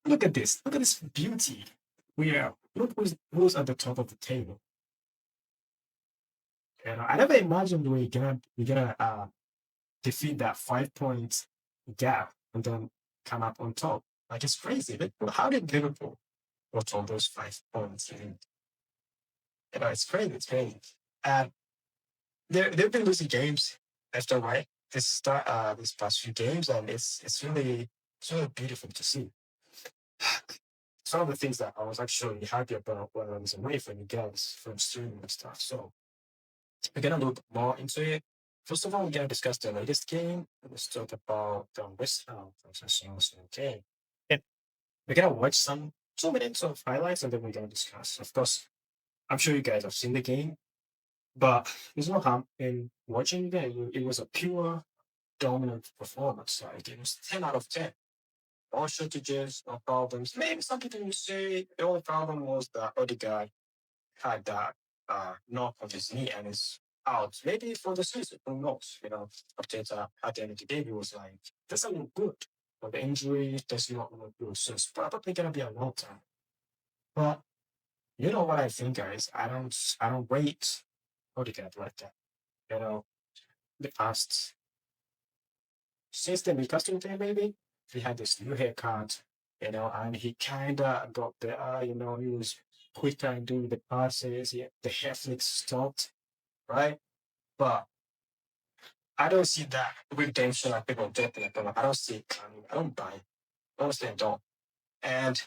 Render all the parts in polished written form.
Look at this. Look at this beauty. We are look who's at the top of the table. You know, I never imagined we gonna defeat that 5 points gap and then come up on top. Like it's crazy. Like, how did Liverpool got all those 5 points? And, you know, it's crazy. It's crazy. And they've been losing games left and right this past few games, and it's really beautiful to see. Some of the things that I was actually happy about when I was away from you guys from streaming and stuff. So we're gonna look more into it. First of all, we're gonna discuss the latest game. Let's talk about the West Ham versus Arsenal game. And we're gonna watch some 2 minutes of highlights and then we're gonna discuss. Of course, I'm sure you guys have seen the game, but there's no harm in watching the game. It was a pure dominant performance. Like it was 10 out of 10. All shortages, no problems. Maybe some people will say the only problem was that Odegaard had that knock on his knee and is out. Maybe for the season, who knows? You know, Arteta at the end of the day, he was like, doesn't look good. But the injury does not look good. So it's probably gonna be a long time. But you know what I think, guys? I don't rate Odegaard like that. You know, the past since the Newcastle game, maybe he had this new haircut, you know, and he kinda got better, you know, he was quicker in doing the passes, the hair flicks stopped, right? But I don't see that redemption like people talking about. I don't see it coming. I don't buy it. Honestly, I don't. And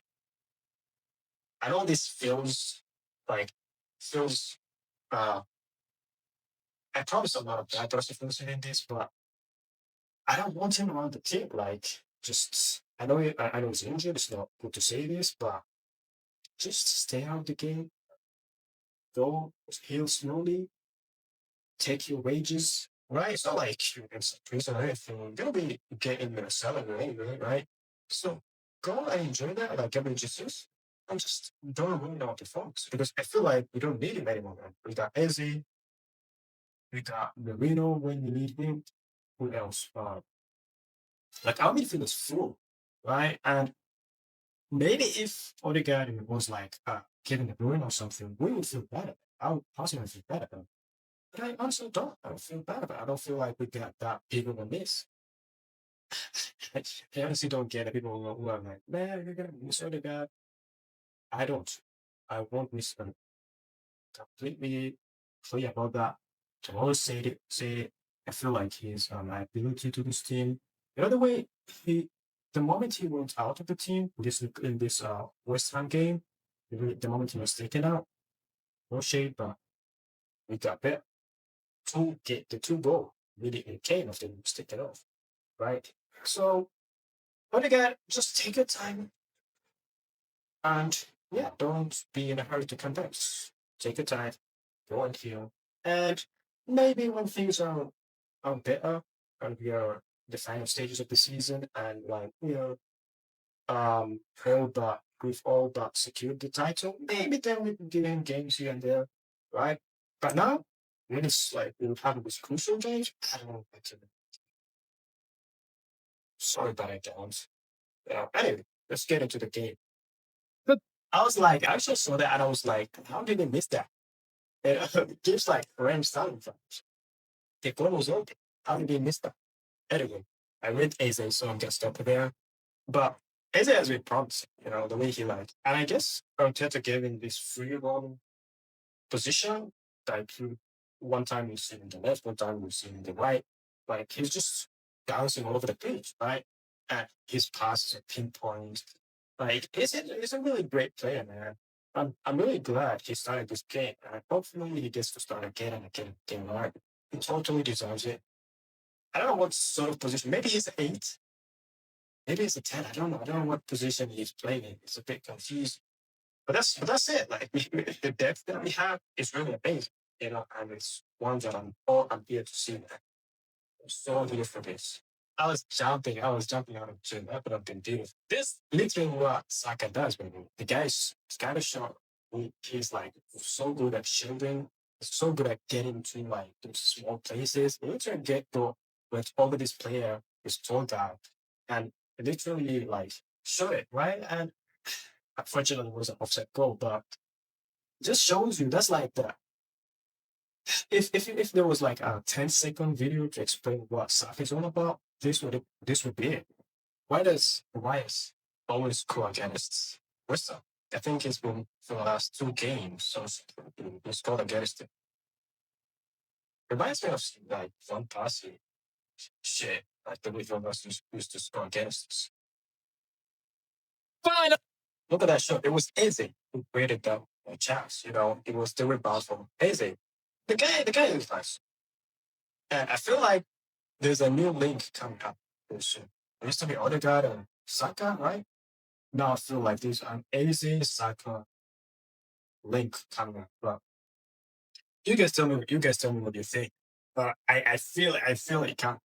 I know this like feels uh I promise a lot of bad person in this, but I don't want him around the team. Like, just I know he's injured. It's not good to say this, but just stay out of the game. Go heal slowly. Take your wages. Right? It's not like you're in some prison or anything. You're gonna be getting a salary anyway, right? So go and enjoy that, like Gabriel Jesus. And just don't ruin our performance because I feel like we don't need him anymore, man. We got Eze, we got Marino when we need him. Who else? Like our midfield is full, right? And maybe if Odegaard was like Kevin De Bruyne or something, we would feel better. I would personally feel better. But I honestly don't. I don't feel bad about it. I don't feel like we got that big of a miss. I honestly don't get it. People who are like, man, you're gonna miss Odegaard. I don't. I won't miss him. Completely clear about that. To always say I feel like he's a liability to this team. The other way, he the moment he went out of the team in this West Ham game, the moment he was taken out, no shade, but we got bet to get the two goal immediately came after he was taken off, right? So, but again, just take your time and yeah, don't be in a hurry to come back. Just take your time, go and heal, and maybe when things are better and we are the final stages of the season and like we are all but we've all but secured the title. Maybe then we can get in games here and there, right? But now, when it's like we're having this crucial games, I don't know what to do. Sorry about it, Downs. Anyway, let's get into the game. But I was like, I just saw that and I was like, how did they miss that? It gives like Rams starting from the goal was open. How did they miss that? Anyway, I read Eze, so I'm gonna stop there. But Eze has been promising, you know, the way he like, and I guess Arteta gave him this free roam position. Like one time you see him in the left, one time you see him in the right. Like he's just bouncing all over the pitch, right? And his passes are pinpoint. Like he's a really great player, man. I'm really glad he started this game, and hopefully he gets to start again and again and again. Right? He totally deserves it. I don't know what sort of position. Maybe he's an eight. Maybe he's a 10. I don't know. I don't know what position he's playing in. It's a bit confused. But that's it. Like the depth that we have is really amazing, you know, and it's one that I'm here to see. Man. I'm so here for this. I was jumping out of the gym. That's what I've been doing. This literally what Saka does, baby. The guy's kind of short. He's like so good at shielding, so good at getting to like those small places. He literally get to with over this player is told out and literally like show it, right? And unfortunately, it was an offset goal, but just shows you that's like the if there was like a 10-second video to explain what Saf is all about, this would be it. Why is always score against Bristol? I think it's been for the last two games, so he scored against it. Reminds me of like Van Persie shit, like the way Van Persie used to score against us. Fine. Look at that shot. It was Eze who created that chance. It was the rebound from Eze. The guy is nice. And I feel like there's a new link coming up very soon. There used to be Odegaard and Saka, right? Now I feel like there's an Eze Saka link coming up. But you guys tell me what you think. But I feel it can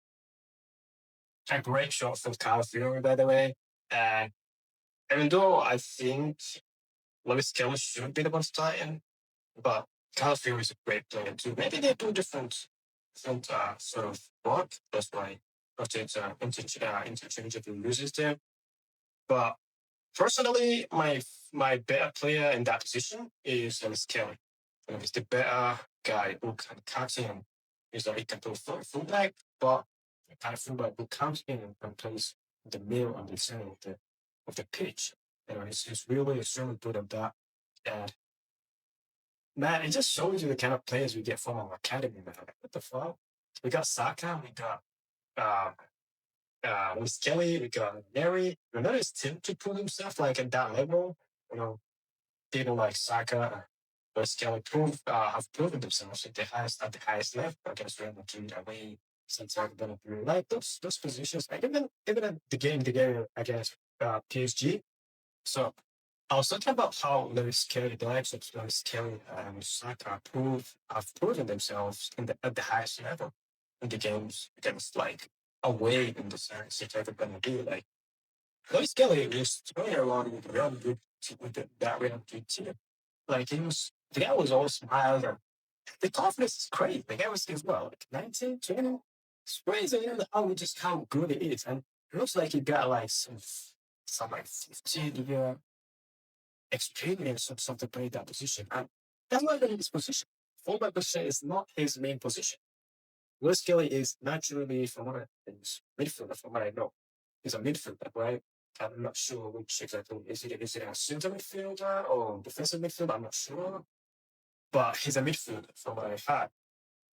a great shot from Kyle Fury, by the way. And even though I think Lewis Kelly should be the one starting, but Kyle Fury is a great player too. Maybe they do different sort of work. That's why Arteta interchangeably uses them. But personally, my better player in that position is Lewis Kelly. He's the better guy who can cut in. He's like he can play fullback, but the kind of fullback who comes in and plays the middle and the center of the pitch. He's really extremely good at that. And man, it just shows you the kind of players we get from our academy, man. Like, what the fuck? We got Saka, we got uh Miss Kelly, we got Mary. You notice Tim to put himself like at that level. You know, people like Saka, Miss Kelly have proven themselves at the highest level against Real Madrid away since I've been through. Like those positions, like even at the game against PSG. So I was talking about how Lewis Kelly, the likes of Lewis Kelly and Saka have proven themselves at the highest level in the games against like away in the series that everybody do. Like Lewis Kelly was throwing around with Real Madrid that Real Madrid team. Like the guy was all smiles and the confidence is crazy. The guy was as well, like 19, 20. It's crazy, how good it is. And it looks like he got like some like 15 year experience of something play that position. And that's not even his position. Fullback position is not his main position. Lewis Kelly is naturally, from what I is midfielder, from what I know. He's a midfielder, right? I'm not sure which exactly. Is it a center midfielder or defensive midfielder? I'm not sure. But he's a midfielder from what I've had.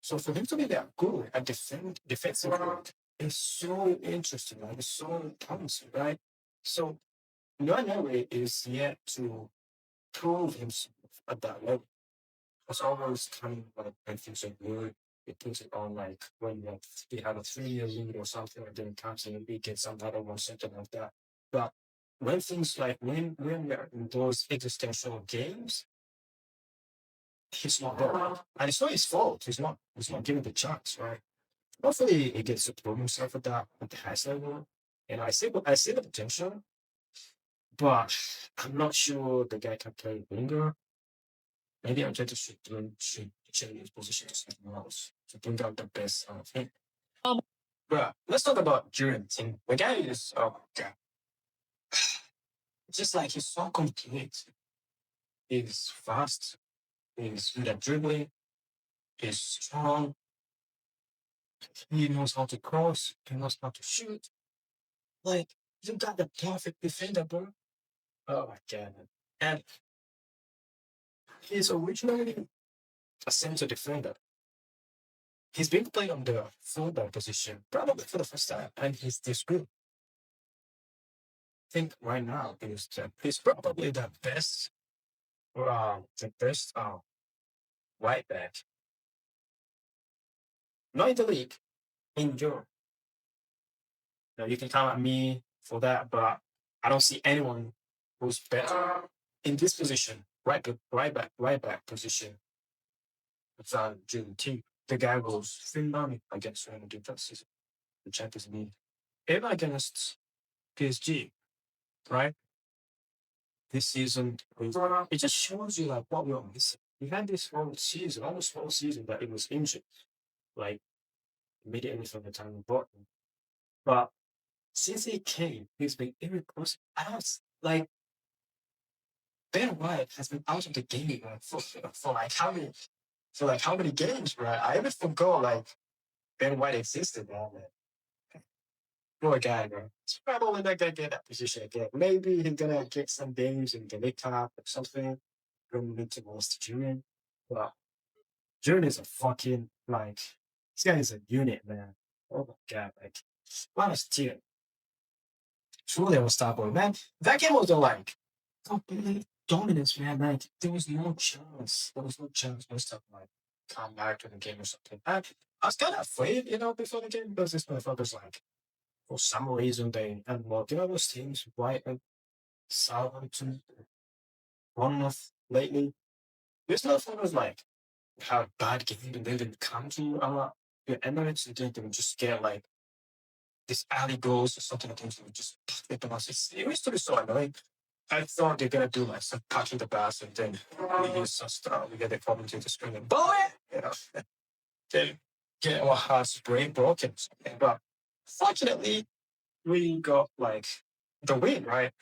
So for him to be that good at defensive work is so interesting, like it's so promising, right? So Noah is yet to prove himself at that level. It's always kind of like when things are good, it puts it on like when they have a 3 year lead or something, and then comes in and we get some other one, something like that. But when things like when we're in those existential games, he's not there. And it's not his fault. He's not given the chance, right? Hopefully he gets to prove himself at the highest level. And I see the potential, but I'm not sure the guy can play winger. Maybe Arteta should change his position to something else to bring out the best out of him. But let's talk about Jurgen. The guy is God, just like he's so complete. He's fast. He's good at dribbling. He's strong. He knows how to cross. He knows how to shoot. Like you got the perfect defender, bro. Oh my god. And he's originally a center defender. He's been playing on the fullback position probably for the first time, and he's this good. Think right now he's probably the best right back, not in the league, in Europe. Now you can count on me for that, but I don't see anyone who's better in this position, right back position than June T. The guy was phenomenal against Real Madrid that season, the Champions League, even against PSG, right? This season, it just shows you like what we're missing. We had this almost whole season that it was injured, like immediately from the time we bought him. But since he came, he's been irreplaceable. I don't like Ben White has been out of the game for like how many games, right? I even forgot like Ben White existed, man. Poor guy, man. He's probably not gonna get that position again. Maybe he's gonna get some games in the League Cup or something. Going into West Junior. Well, Junior is a fucking like this guy is a unit, man. Oh my god, like what a steal. Truly unstoppable, man. That game was like complete dominance, man. Like there was no chance. There was no chance most of like come back to the game or something. I was kind of afraid, before the game because this motherfuckers like for some reason they unlocked, those teams, White and Southampton, Bournemouth lately. This motherfuckers like have a bad game and they didn't come to our Emirates and they would just get like this alley goals or something like that. Just it was it used to be so annoying. I thought they're gonna do like some touching the bus and then we use some stuff. We get the commentator screaming, "Boy!" Then get our hearts brain broken. But fortunately, we got like the win, right?